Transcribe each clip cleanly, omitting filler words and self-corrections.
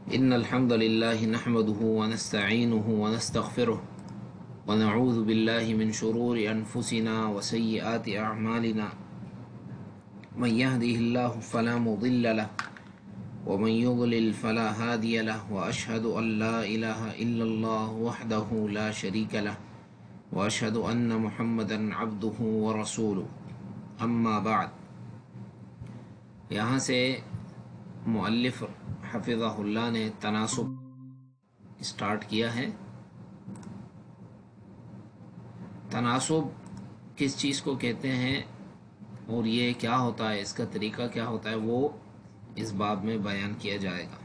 إن الحمد لله نحمده ونستعينه ونستغفره ونعوذ بالله من شرور أنفسنا وسيئات أعمالنا. من يهده الله فلا مضل له ومن يضلل فلا هادي له، وأشهد أن لا إله إلا الله وحده لا شريك له، وأشهد أن محمدا عبده ورسوله. أما بعد، یہاں سے مؤلف حفظہ اللہ نے تناسب اسٹارٹ کیا ہے۔ تناسب کس چیز کو کہتے ہیں اور یہ کیا ہوتا ہے، اس کا طریقہ کیا ہوتا ہے، وہ اس باب میں بیان کیا جائے گا۔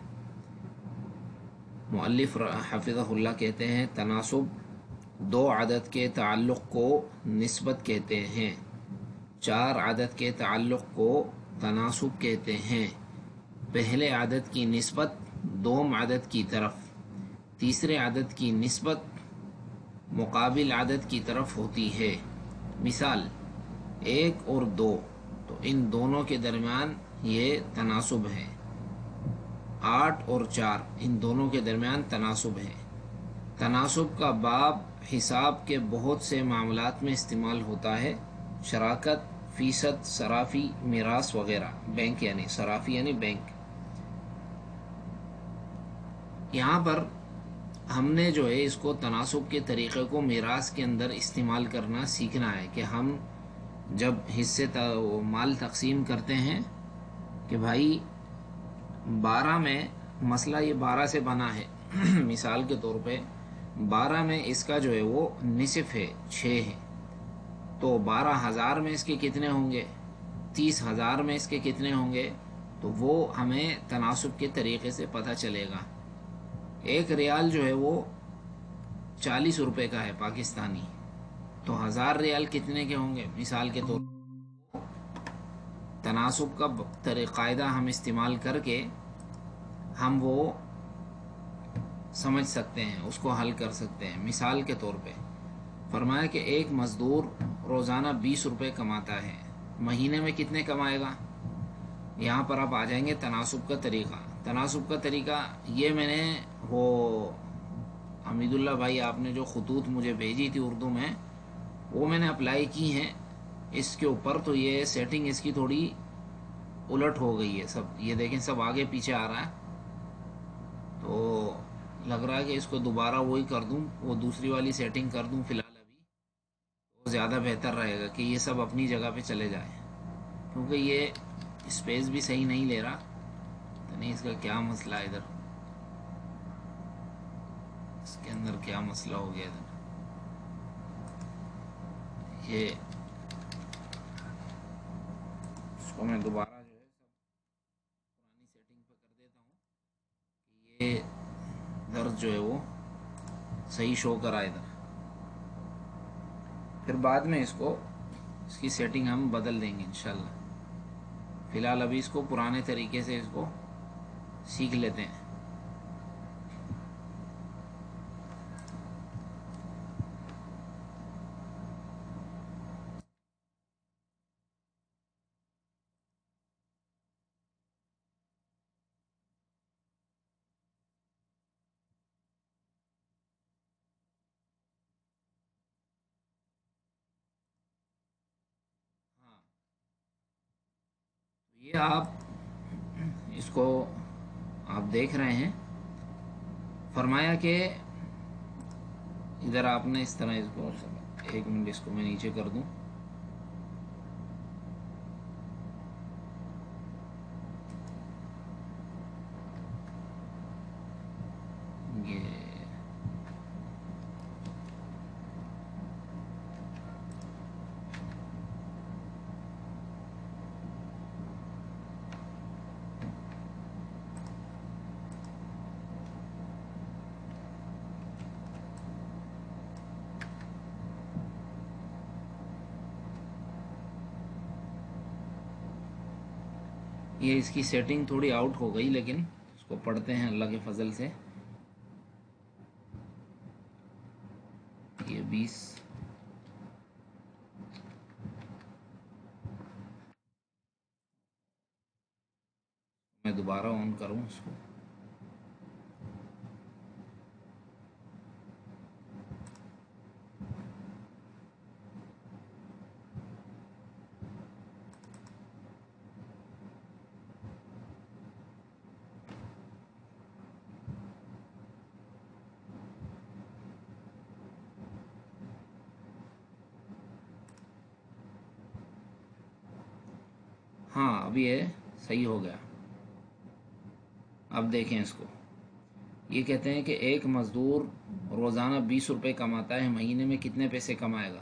مؤلف حفظہ اللہ کہتے ہیں تناسب دو عدد کے تعلق کو نسبت کہتے ہیں، چار عدد کے تعلق کو تناسب کہتے ہیں۔ پہلے عدد کی نسبت دوم عدد کی طرف، تیسرے عدد کی نسبت مقابل عدد کی طرف ہوتی ہے۔ مثال 1 اور 2، تو ان دونوں کے درمیان یہ تناسب ہے۔ 8 اور 4، ان دونوں کے درمیان تناسب ہے۔ تناسب کا باب حساب کے بہت سے معاملات میں استعمال ہوتا ہے، شراکت، فیصد، صرافی، میراث وغیرہ۔ بینک یعنی صرافی یعنی بینک۔ یہاں پر ہم نے جو ہے اس کو تناسب کے طریقے کو میراث کے اندر استعمال کرنا سیکھنا ہے کہ ہم جب حصے مال تقسیم کرتے ہیں کہ بھائی 12 میں، مسئلہ یہ 12 سے بنا ہے مثال کے طور پہ 12 میں اس کا جو ہے وہ نصف ہے، 6 ہے، تو 12,000 میں اس کے کتنے ہوں گے، 30,000 میں اس کے کتنے ہوں گے، تو وہ ہمیں تناسب کے طریقے سے پتہ چلے گا۔ 1 ریال جو ہے وہ 40 روپے کا ہے پاکستانی، تو 1000 ریال کتنے کے ہوں گے، مثال کے طور پر تناسب کا قاعدہ ہم استعمال کر کے ہم وہ سمجھ سکتے ہیں، اس کو حل کر سکتے ہیں۔ مثال کے طور پہ فرمایا کہ ایک مزدور روزانہ 20 روپے کماتا ہے، مہینے میں کتنے کمائے گا۔ یہاں پر آپ آ جائیں گے تناسب کا طریقہ۔ تناسب کا طریقہ یہ میں نے وہ حمید اللہ بھائی آپ نے جو خطوط مجھے بھیجی تھی اردو میں، وہ میں نے اپلائی کی ہیں اس کے اوپر، تو یہ سیٹنگ اس کی تھوڑی الٹ ہو گئی ہے، سب یہ دیکھیں سب آگے پیچھے آ رہا ہے، تو لگ رہا ہے کہ اس کو دوبارہ وہی کر دوں، وہ دوسری والی سیٹنگ کر دوں فی الحال ابھی، تو زیادہ بہتر رہے گا کہ یہ سب اپنی جگہ پہ چلے جائیں، کیونکہ یہ اسپیس بھی صحیح نہیں لے رہا، تو نہیں اس کا کیا مسئلہ ہے ادھر، اس کے اندر کیا مسئلہ ہو گیا ادھر، یہ اس کو میں دوبارہ جو ہے سب پرانی سیٹنگ پہ کر دیتا ہوں کہ یہ درد جو ہے وہ صحیح شو کرا ادھر، پھر بعد میں اس کی سیٹنگ ہم بدل دیں گے انشاءاللہ۔ فی الحال ابھی اس کو پرانے طریقے سے اس کو سیکھ لیتے ہیں۔ ہاں، یہ آپ اس کو آپ دیکھ رہے ہیں، فرمایا کہ ادھر آپ نے اس طرح اس کو، ایک منٹ اس کو میں نیچے کر دوں، یہ یہ اس کی سیٹنگ تھوڑی آؤٹ ہو گئی، لیکن اس کو پڑھتے ہیں اللہ کے فضل سے۔ یہ 20 میں دوبارہ آن کروں اس کو، हाँ अब ये सही हो गया। अब देखें इसको, ये कहते हैं कि एक मज़दूर रोज़ाना 20 रुपये कमाता है, महीने में कितने पैसे कमाएगा।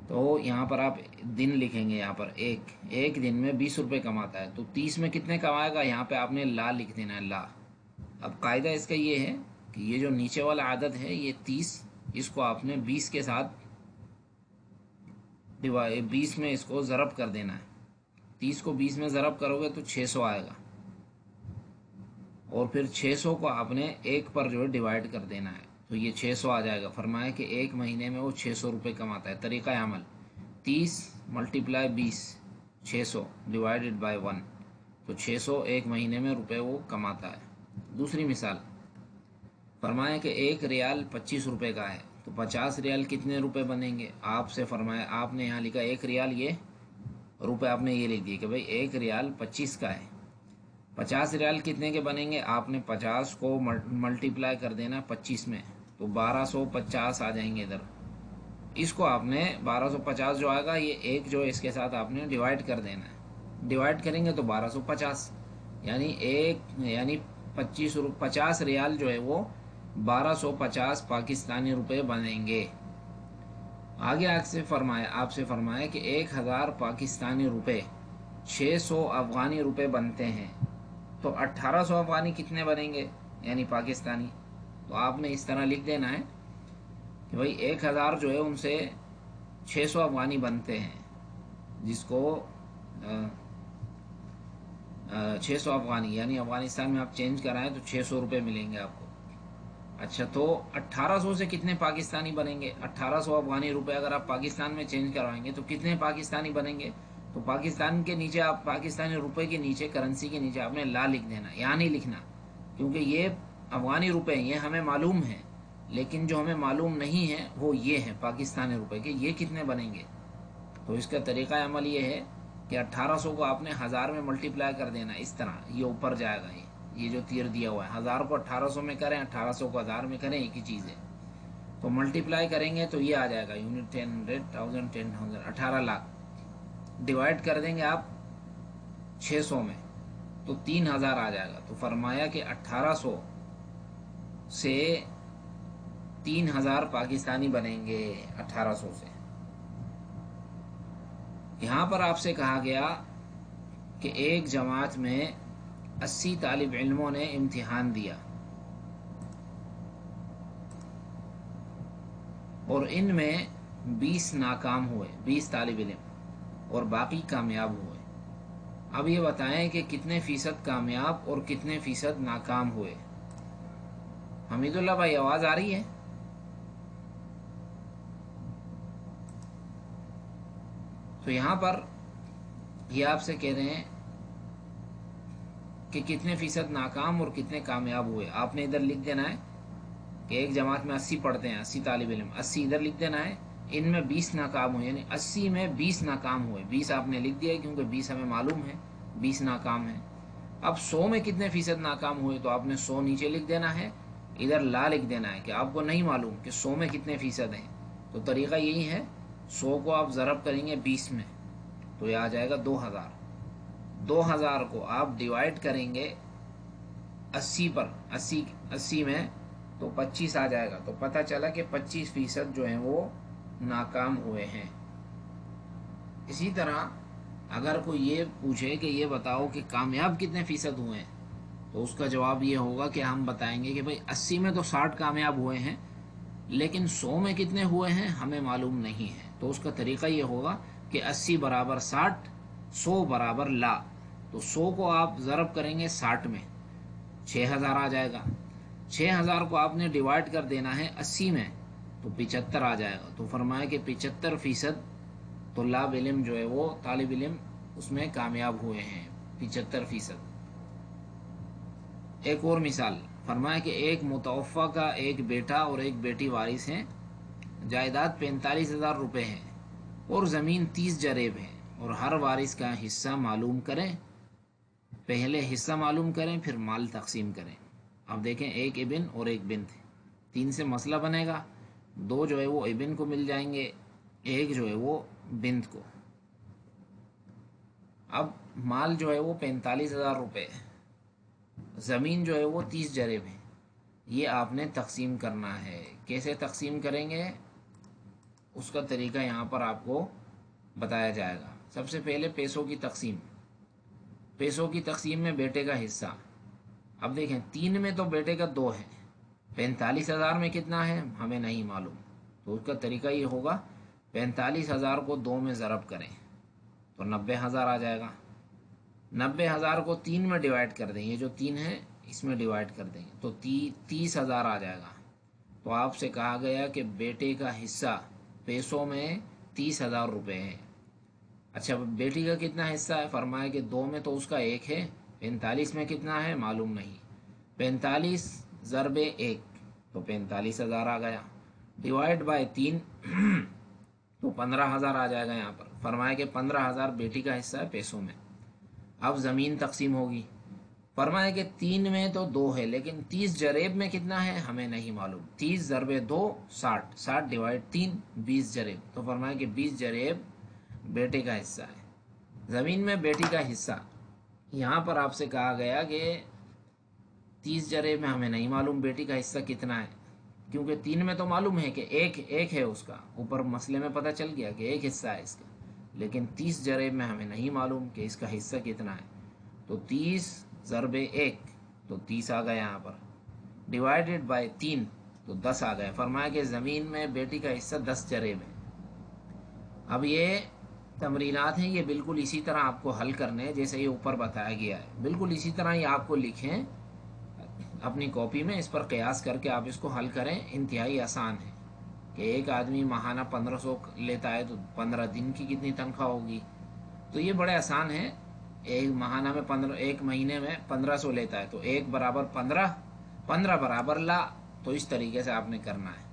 तो यहाँ पर आप दिन लिखेंगे, यहाँ पर एक दिन में 20 रुपये कमाता है, तो 30 में कितने कमाएगा, यहाँ पे आपने ला लिख देना है, ला। अब कायदा इसका ये है कि ये जो नीचे वाला आदत है ये 30, इसको आपने 20 के साथ 20 में इसको ज़रब कर देना है। 30 को 20 में ज़रब करोगे तो 600 आएगा, और फिर 600 को आपने एक पर जो है डिवाइड कर देना है, तो ये 600 आ जाएगा। फरमाया कि एक महीने में वो 600 रुपये कमाता है। तरीक़ा अमल 30 × 20 600 डिवाइडेड बाय 1, तो 600 एक महीने में रुपए वो कमाता है। दूसरी मिसाल, फरमाया कि एक रियाल 25 रुपये का है, तो 50 रियाल कितने रुपए बनेंगे। आपसे फरमाया, आपने यहाँ लिखा एक रियाल, ये रुपए आपने ये लिख दिए कि भाई एक रियाल 25 का है। 50 रियाल कितने के बनेंगे, आपने 50 को मल्टीप्लाई कर देना 25 में, तो 1250 आ जाएंगे इधर। इसको आपने 1250 जो आएगा, ये एक जो इसके साथ आपने डिवाइड कर देना है। डिवाइड करेंगे तो 1250, यानी 50 रियाल जो है वो 1250 पाकिस्तानी रुपए बनेंगे। आगे आपसे फरमाया कि 1000 पाकिस्तानी रुपए 600 अफगानी रुपए बनते हैं, तो 1800 अफगानी कितने बनेंगे, यानी पाकिस्तानी। तो आपने इस तरह लिख देना है कि भाई 1000 जो है उनसे 600 अफगानी बनते हैं, जिसको 600 अफगानी यानी अफगानिस्तान में आप चेंज कराएं तो 600 रुपये मिलेंगे आपको। अच्छा, तो 1800 से कितने पाकिस्तानी बनेंगे, 1800 अफगानी रुपए अगर आप पाकिस्तान में चेंज करवाएंगे तो कितने पाकिस्तानी बनेंगे। तो पाकिस्तान के नीचे, आप पाकिस्तानी रुपए के नीचे, करेंसी के नीचे आपने ला लिख देना, यहाँ नहीं लिखना, क्योंकि ये अफगानी रुपए ये हमें मालूम है, लेकिन जो हमें मालूम नहीं है वो ये है पाकिस्तानी रुपए के, ये कितने बनेंगे। तो इसका तरीका अमल ये है कि 1800 को आपने 1000 में मल्टीप्लाई कर देना, इस तरह ये ऊपर जाएगा। ये जो तीर दिया हुआ है, 1000 को 1800 में करें, 1800 को 1000 में करें, एक ही चीज़ है। तो मल्टीप्लाई करेंगे तो ये आ जाएगा यूनिट 10, 1000, 10,000, 18 लाख। डिवाइड कर देंगे आप 600 में तो 3000 आ जाएगा। तो फरमाया कि 1800 से 3000 पाकिस्तानी बनेंगे 1800 से। यहाँ पर आपसे कहा गया कि एक जमात में 80 तालिब इल्मों ने इम्तिहान दिया और इनमें 20 नाकाम हुए, 20 तालिब इल्म, और बाकी कामयाब हुए। अब ये बताएं कि कितने फीसद कामयाब और कितने फीसद नाकाम हुए। हमीदुल्लाह भाई, आवाज़ आ रही है? तो यहाँ पर ये आपसे कह रहे हैं कि कितने फीसद नाकाम और कितने कामयाब हुए। आपने इधर लिख देना है कि एक जमात में 80 पढ़ते हैं, 80 तालिब इल्म, 80 इधर लिख देना है। इनमें 20 नाकाम हुए, यानी 80 में 20 नाकाम हुए। 20 आपने लिख दिया क्योंकि 20 हमें मालूम है, 20 नाकाम है। अब 100 में कितने फीसद नाकाम हुए, तो आपने 100 नीचे लिख देना है, इधर ला लिख देना है कि आपको नहीं मालूम कि 100 में कितने फीसद हैं। तो तरीका यही है, 100 को आप ज़रब करेंगे 20 में तो ये आ जाएगा 2000। 2000 को आप डिवाइड करेंगे 80 पर, 80 में तो 25 आ जाएगा। तो पता चला कि 25 फीसद जो हैं वो नाकाम हुए हैं। इसी तरह अगर कोई ये पूछे कि ये बताओ कि कामयाब कितने फीसद हुए हैं, तो उसका जवाब ये होगा कि हम बताएंगे कि भाई 80 में तो 60 कामयाब हुए हैं, लेकिन 100 में कितने हुए हैं हमें मालूम नहीं है। तो उसका तरीका ये होगा कि 80 बराबर 60, 100 बराबर ला। तो 100 को आप ज़रब करेंगे 60 में, 6000 आ जाएगा। 6000 को आपने डिवाइड कर देना है 80 में तो 75 आ जाएगा। तो फरमाया कि 75 फीसद तुल्लाब इल्म जो है वो तालिब इल्म उसमें कामयाब हुए हैं, 75 फीसद। एक और मिसाल, फरमाया कि एक मुतवफ़ा का एक बेटा और एक बेटी वारिस हैं, जायदाद 45,000 रुपये हैं और ज़मीन 30 जरेब है, और हर वारिस का हिस्सा मालूम करें। पहले हिस्सा मालूम करें, फिर माल तकसीम करें। अब देखें, एक इबिन और एक बिन्त, 3 से मसला बनेगा। 2 जो है वो इबिन को मिल जाएंगे, 1 जो है वो बिन्त को। अब माल जो है वो 45,000 रुपये है, ज़मीन जो है वो 30 जरेब है। ये आपने तकसीम करना है। कैसे तकसीम करेंगे उसका तरीका यहाँ पर आपको बताया जाएगा। सबसे पहले पैसों की तकसीम। पैसों की तकसीम में बेटे का हिस्सा, अब देखें 3 में तो बेटे का 2 है, 45,000 में कितना है हमें नहीं मालूम, तो उसका तरीका ये होगा 45,000 को 2 में ज़रब करें तो 90,000 आ जाएगा। 90,000 को 3 में डिवाइड कर दें, ये जो 3 है इसमें डिवाइड कर देंगे तो 30,000 आ जाएगा। तो आपसे कहा गया कि बेटे का हिस्सा पैसों में 30,000 रुपये है। अच्छा, बेटी का कितना हिस्सा है, फरमाया कि 2 में तो उसका 1 है, 45 में कितना है मालूम नहीं, 45 ज़रबे 1 तो 45,000 आ गया, डिवाइड बाय 3 तो 15,000 आ जाएगा। यहाँ पर फरमाया कि 15,000 बेटी का हिस्सा है पैसों में। अब ज़मीन तकसीम होगी, फरमाया कि 3 में तो 2 है, लेकिन 30 जरेब में कितना है हमें नहीं मालूम, 30 ज़रबे 2 60, 60 डिवाइड 3 20 जरेब, तो फरमाया कि 20 जरेब बेटे का हिस्सा है। ज़मीन में बेटी का हिस्सा, यहाँ पर आपसे कहा गया कि 30 जरेब में हमें नहीं मालूम बेटी का हिस्सा कितना है, क्योंकि 3 में तो मालूम है कि एक है उसका, ऊपर मसले में पता चल गया कि एक हिस्सा है इसका, लेकिन 30 जरेब में हमें नहीं मालूम कि इसका हिस्सा कितना है। तो 30 ज़रबे 1 तो 30 आ गया यहाँ पर, डिवाइडेड बाय 3 तो 10 आ गया। फरमाया कि ज़मीन में बेटी का हिस्सा 10 जरेब है। अब ये तमरीनात हैं, ये बिल्कुल इसी तरह आपको हल करने हैं जैसे ये ऊपर बताया गया है, बिल्कुल इसी तरह ये आपको लिखें अपनी कॉपी में, इस पर कयास करके आप इसको हल करें। इंतहाई आसान है कि एक आदमी माहाना 1500 लेता है तो 15 दिन की कितनी तनख्वाह होगी, तो ये बड़े आसान है। एक माहाना में 15, एक महीने में 1500 लेता है तो 1 बराबर 15, 15 बराबर ला, तो इस तरीके से आपने करना है।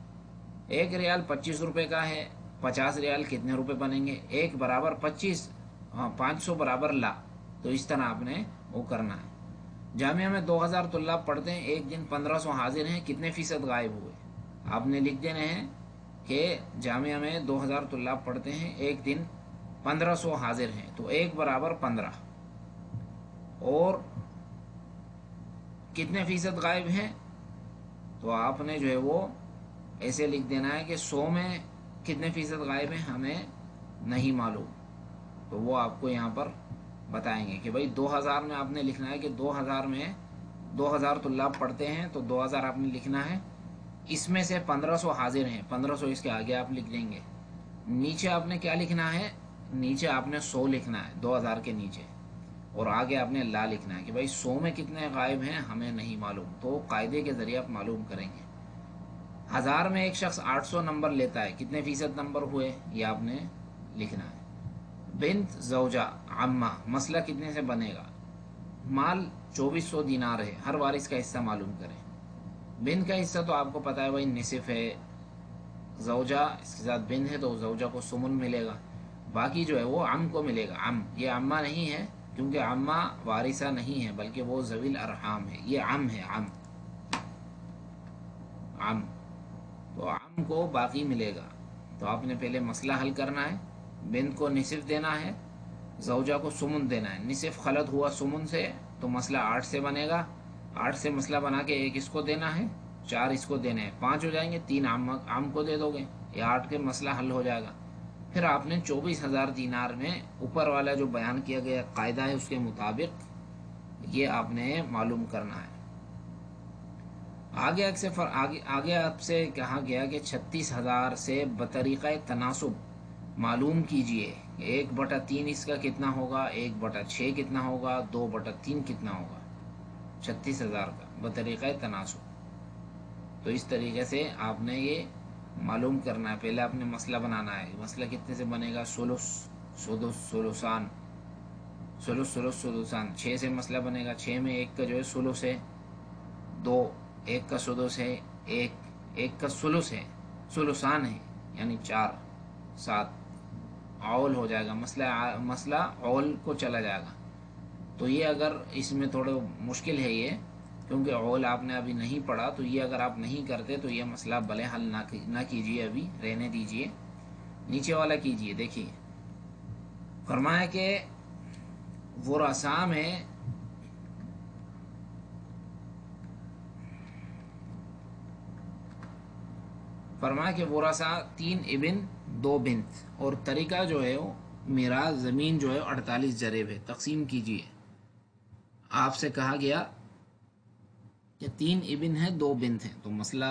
1 रियाल 25 रुपये का है, 50 रियाल कितने रुपए बनेंगे, 1 बराबर 25, हाँ 500 बराबर ला, तो इस तरह आपने वो करना है। जामिया में 2000 तुल्लाब पढ़ते हैं, एक दिन 1500 हाजिर हैं, कितने फीसद गायब हुए, आपने लिख देने हैं कि जामिया में 2000 तुल्लाब पढ़ते हैं, एक दिन 1500 हाजिर हैं, तो 1 बराबर 15, और कितने फीसद गायब हैं, तो आपने जो है वो ऐसे लिख देना है कि 100 में कितने फीसद गायब हैं हमें नहीं मालूम, तो वो आपको यहाँ पर बताएंगे कि भाई 2000 में आपने लिखना है कि 2000 में 2000 तुल्लाब पढ़ते हैं तो 2000 आपने लिखना है, इसमें से 1500 हाजिर हैं, 1500 इसके आगे आप लिख देंगे। नीचे आपने क्या लिखना है, नीचे आपने 100 लिखना है 2000 के नीचे, और आगे आपने ला लिखना है कि भाई 100 में कितने गायब हैं हमें नहीं मालूम, तो कायदे के जरिए आप मालूम करेंगे। 1000 में एक शख्स 800 नंबर लेता है, कितने फीसद नंबर हुए ये आपने लिखना है। बिन्त ज़ौजा अम्मा, मसला कितने से बनेगा, माल 2400 दिनार है, हर वारिस का हिस्सा मालूम करें। बिन्त का हिस्सा तो आपको पता है भाई निसिफ है, ज़ौजा इसके साथ बिन्त है तो ज़ौजा को सुमुन मिलेगा, बाकी जो है वो अम को मिलेगा। अम, ये अम्मा नहीं है क्योंकि अम्मा वारिसा नहीं है बल्कि वो ज़वील अरहाम है, ये अम है, अम अम, तो अम को बाकी मिलेगा। तो आपने पहले मसला हल करना है, बिन्त को निसिफ देना है, ज़ौजा को सुमुन देना है। निसिफ खलत हुआ सुमुन से तो मसला 8 से बनेगा, 8 से मसला बना के 1 इसको देना है, 4 इसको देने हैं, 5 हो जाएंगे, 3 आम को दे दोगे, ये 8 के मसला हल हो जाएगा। फिर आपने 24,000 दिनार में ऊपर वाला जो बयान किया गया कायदा है उसके मुताबिक ये आपने मालूम करना है। आगे आपसे कहा गया कि 36,000 से बतरीक़ा तनासुब मालूम कीजिए 1/3 इसका कितना होगा, 1/6 कितना होगा, 2/3 कितना होगा 36,000 का बतरीक़ा तनासुब। तो इस तरीके से आपने ये मालूम करना है। पहले आपने मसला बनाना है, मसला कितने से बनेगा, सुलुसान 6 से मसला बनेगा, 6 में 1 का जो है सुलुस है, 2 1 का सुदुस है, 1 का सुलुस है, सुलुसान है यानी 4 7 औल हो जाएगा, मसला औल को चला जाएगा। तो ये अगर इसमें थोड़ा मुश्किल है ये, क्योंकि औल आपने अभी नहीं पढ़ा, तो ये अगर आप नहीं करते तो ये मसला भले हल ना कीजिए, अभी रहने दीजिए, नीचे वाला कीजिए। देखिए फरमाया कि वरासा में फरमाया कि वरासा 3 इबिन 2 बिन्त, और तरीका जो है वो मीरास ज़मीन जो है 48 जरेब है, तकसीम कीजिए। आपसे कहा गया कि 3 इबिन है 2 बिन्त हैं, तो मसला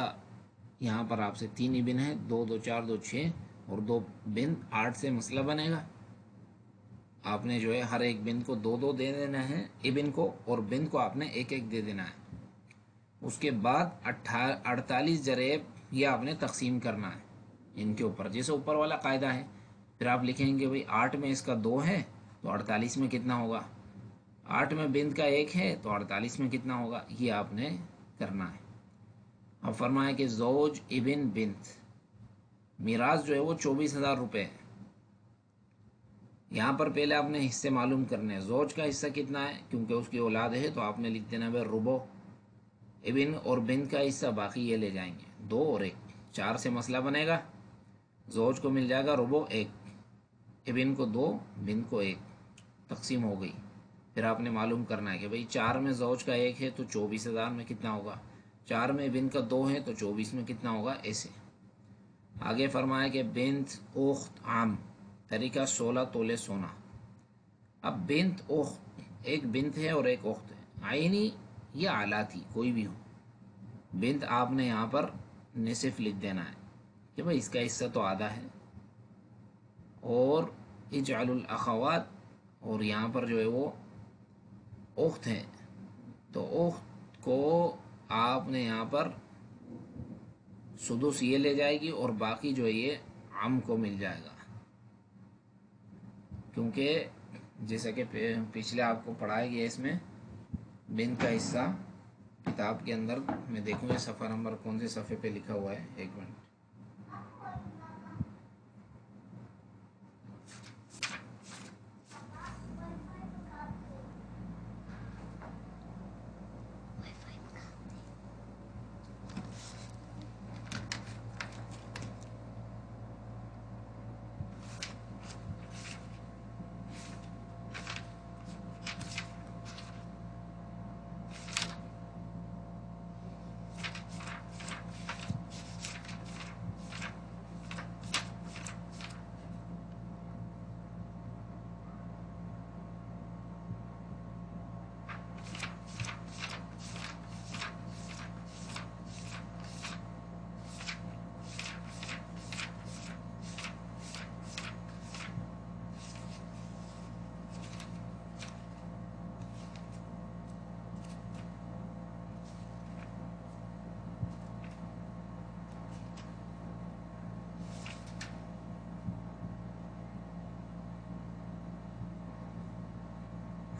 यहाँ पर आपसे 3 इबिन है, 2 2 4 2 6 और 2 बिन्त 8 से मसला बनेगा। आपने जो है हर एक बिन्त को 2 2 दे देना है इबिन को, और बिन्त को आपने 1 1 दे देना है। उसके बाद 48 जरेब ये आपने तकसीम करना है इनके ऊपर, जैसे ऊपर वाला कायदा है। फिर आप लिखेंगे भाई 8 में इसका 2 है तो 48 में कितना होगा, 8 में बिन्त का 1 है तो 48 में कितना होगा, ये आपने करना है। अब फरमाया कि ज़ौज इबिन बिन्त, मीरास जो है वो 24,000 रुपये है। यहाँ पर पहले आपने हिस्से मालूम करने हैं। ज़ौज का हिस्सा कितना है, क्योंकि उसकी औलाद है तो आपने लिख देना भाई रुबो। इबिन और बिन्त का हिस्सा बाकी ये ले जाएंगे, 2 और 1, 4 से मसला बनेगा। ज़ौज को मिल जाएगा रुबो 1, इबिन को 2, बिन्त को 1, तकसीम हो गई। फिर आपने मालूम करना है कि भाई 4 में ज़ौज का 1 है तो 24,000 में कितना होगा, 4 में बिन्त का 2 है तो 24 में कितना होगा, ऐसे। आगे फरमाया कि बिन्त उख्त आम, तरीका 16 तोले सोना। अब बिन्त उख्त, एक बिन्त है और एक उख्त है, आइनी या आला थी, कोई भी हो। बिन्त आपने यहाँ पर निसिफ लिख देना है कि भाई इसका हिस्सा तो आधा है, और इजअलुल अखवात, और यहाँ पर जो है वो उख्त है तो उख्त को आपने यहाँ पर सुदुस ये ले जाएगी और बाकी जो है ये आम को मिल जाएगा, क्योंकि जैसा कि पिछले आपको पढ़ाया गया इसमें बिन्त का हिस्सा किताब के अंदर, मैं देखूँ ये सफ़ा नंबर कौन से सफ़े पे लिखा हुआ है, एक मिनट।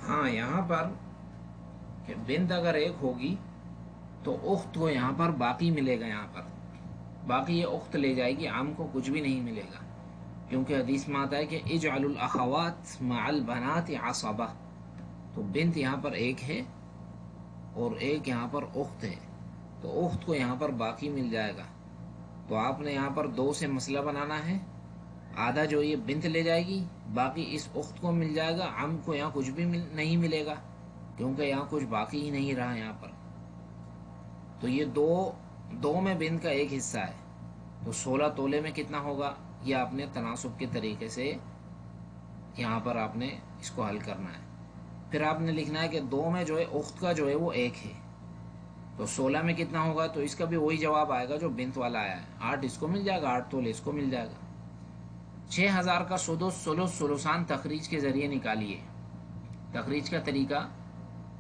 हाँ, यहाँ पर कि बिन्त अगर 1 होगी तो उख्त को यहाँ पर बाकी मिलेगा, यहाँ पर बाकी ये उख्त ले जाएगी, आम को कुछ भी नहीं मिलेगा, क्योंकि हदीस में आता है कि इजअलुल अखवात मअल बनात असबा। तो बिन्त यहाँ पर 1 है और 1 यहाँ पर उख्त है, तो उख्त को यहाँ पर बाकी मिल जाएगा। तो आपने यहाँ पर 2 से मसला बनाना है, आधा जो ये बिन्त ले जाएगी, बाकी इस उख्त को मिल जाएगा, आम को यहाँ कुछ भी नहीं मिलेगा, क्योंकि यहाँ कुछ बाकी ही नहीं रहा यहाँ पर। तो ये 2 में बिन्त का 1 हिस्सा है, तो 16 तोले में कितना होगा, ये आपने तनासुब के तरीके से यहाँ पर आपने इसको हल करना है। फिर आपने लिखना है कि 2 में जो है उख्त का जो है वो 1 है, तो 16 में कितना होगा, तो इसका भी वही जवाब आएगा जो बिन्त वाला आया है, 8 इसको मिल जाएगा, 8 तोले इसको मिल जाएगा। 6,000 का सुदुस सुलुस सुलुसान तखरीज के ज़रिए निकालिए। तखरीज का तरीका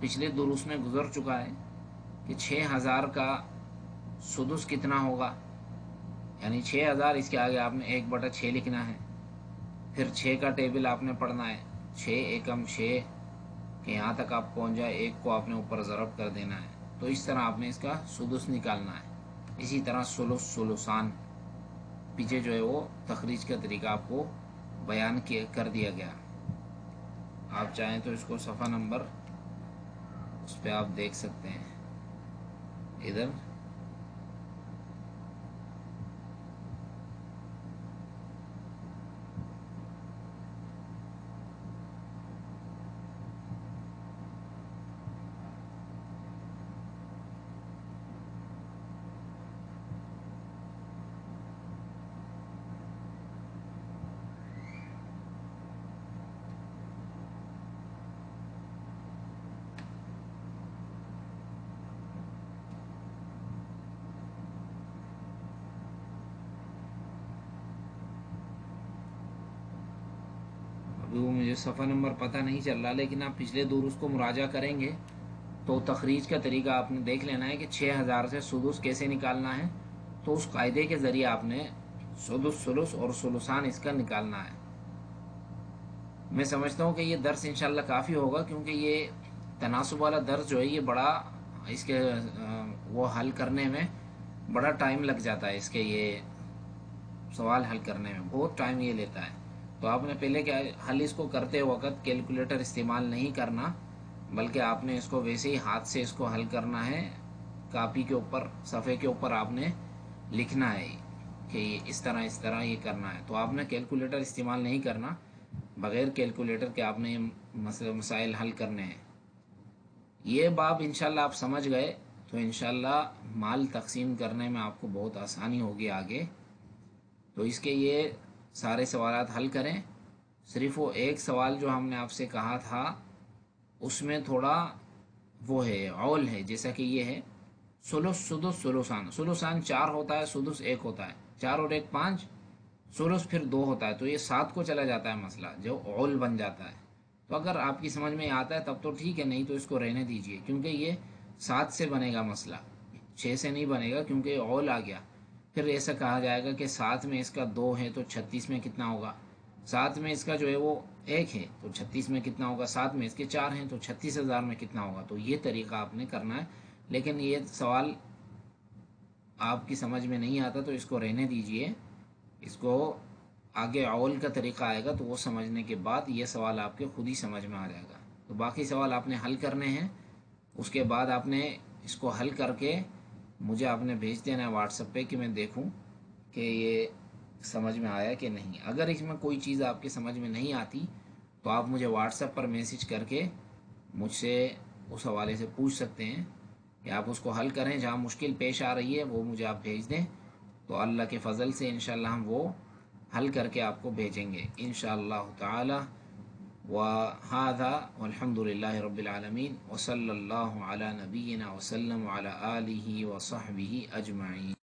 पिछले दुरुस में गुजर चुका है कि 6,000 का सुदुस कितना होगा, यानी 6,000, इसके आगे आपने 1/6 लिखना है। फिर 6 का टेबल आपने पढ़ना है, 6 एकम 6 कि यहाँ तक आप पहुँच जाए, 1 को आपने ऊपर ज़रब कर देना है। तो इस तरह आपने इसका सुदुस निकालना है। इसी तरह सुलुस सुलुसान, पीछे जो है वो तखरीज का तरीका आपको बयान कर दिया गया। आप चाहें तो इसको सफ़ा नंबर उस पर आप देख सकते हैं इधर। مجھے صفحہ نمبر پتہ نہیں چل رہا، لیکن آپ پچھلے دروس کو مراجعہ کریں گے تو تخریج کا طریقہ آپ نے دیکھ لینا ہے کہ 6000 سے سدس کیسے نکالنا ہے، تو اس قاعدے کے ذریعے آپ نے سدس، ثلث اور ثلثان اس کا نکالنا ہے۔ میں سمجھتا ہوں کہ یہ درس انشاءاللہ کافی ہوگا، کیونکہ یہ تناسب والا درس جو ہے یہ بڑا اس کے وہ حل کرنے میں بڑا ٹائم لگ جاتا ہے، اس کے یہ سوال حل کرنے میں بہت ٹائم یہ لیتا ہے۔ تو آپ نے پہلے کیا حل اس کو کرتے وقت کیلکولیٹر استعمال نہیں کرنا، بلکہ آپ نے اس کو ویسے ہی ہاتھ سے اس کو حل کرنا ہے، کاپی کے اوپر، صفحے کے اوپر آپ نے لکھنا ہے کہ یہ اس طرح یہ کرنا ہے۔ تو آپ نے کیلکولیٹر استعمال نہیں کرنا، بغیر کیلکولیٹر کے آپ نے مسائل حل کرنے ہیں۔ یہ باب انشاءاللہ آپ سمجھ گئے تو انشاءاللہ مال تقسیم کرنے میں آپ کو بہت آسانی ہوگی آگے۔ تو اس کے یہ سارے سوالات حل کریں۔ صرف وہ ایک سوال جو ہم نے آپ سے کہا تھا اس میں تھوڑا وہ ہے، عول ہے، جیسا کہ یہ ہے ثلث، سدس، ثلثان۔ ثلثان 4 ہوتا ہے، سدس 1 ہوتا ہے، 4 اور 1 5، ثلث پھر 2 ہوتا ہے، تو یہ 7 کو چلا جاتا ہے مسئلہ، جو عول بن جاتا ہے۔ تو اگر آپ کی سمجھ میں آتا ہے تب تو ٹھیک ہے، نہیں تو اس کو رہنے دیجئے، کیونکہ یہ 7 سے بنے گا مسئلہ، 6 سے نہیں بنے گا، کیونکہ عول آ گیا۔ پھر ایسا کہا جائے گا کہ 7 میں اس کا 2 ہے تو 36 میں کتنا ہوگا، 7 میں اس کا جو ہے وہ 1 ہے تو 36 میں کتنا ہوگا، 7 میں اس کے 4 ہیں تو 36,000 میں کتنا ہوگا۔ تو یہ طریقہ آپ نے کرنا ہے، لیکن یہ سوال آپ کی سمجھ میں نہیں آتا تو اس کو رہنے دیجئے، اس کو آگے عول کا طریقہ آئے گا تو وہ سمجھنے کے بعد یہ سوال آپ کے خود ہی سمجھ میں آ جائے گا۔ تو باقی سوال آپ نے حل کرنے ہیں، اس کے بعد آپ نے اس کو حل کر کے مجھے آپ نے بھیج دینا ہے واٹس ایپ پہ کہ میں دیکھوں کہ یہ سمجھ میں آیا کہ نہیں۔ اگر اس میں کوئی چیز آپ کے سمجھ میں نہیں آتی تو آپ مجھے واٹس ایپ پر میسج کر کے مجھ سے اس حوالے سے پوچھ سکتے ہیں کہ آپ اس کو حل کریں، جہاں مشکل پیش آ رہی ہے وہ مجھے آپ بھیج دیں، تو اللہ کے فضل سے انشاءاللہ ہم وہ حل کر کے آپ کو بھیجیں گے انشاءاللہ تعالی۔ وَهَذَا وَالْحَمْدُ لِلَّهِ رَبِّ الْعَالَمِينَ وَصَلَّى اللَّهُ عَلَى نَبِيِّنَا وَسَلَّمَ وَعَلَى آلِهِ وَصَحْبِهِ أَجْمَعِينَ۔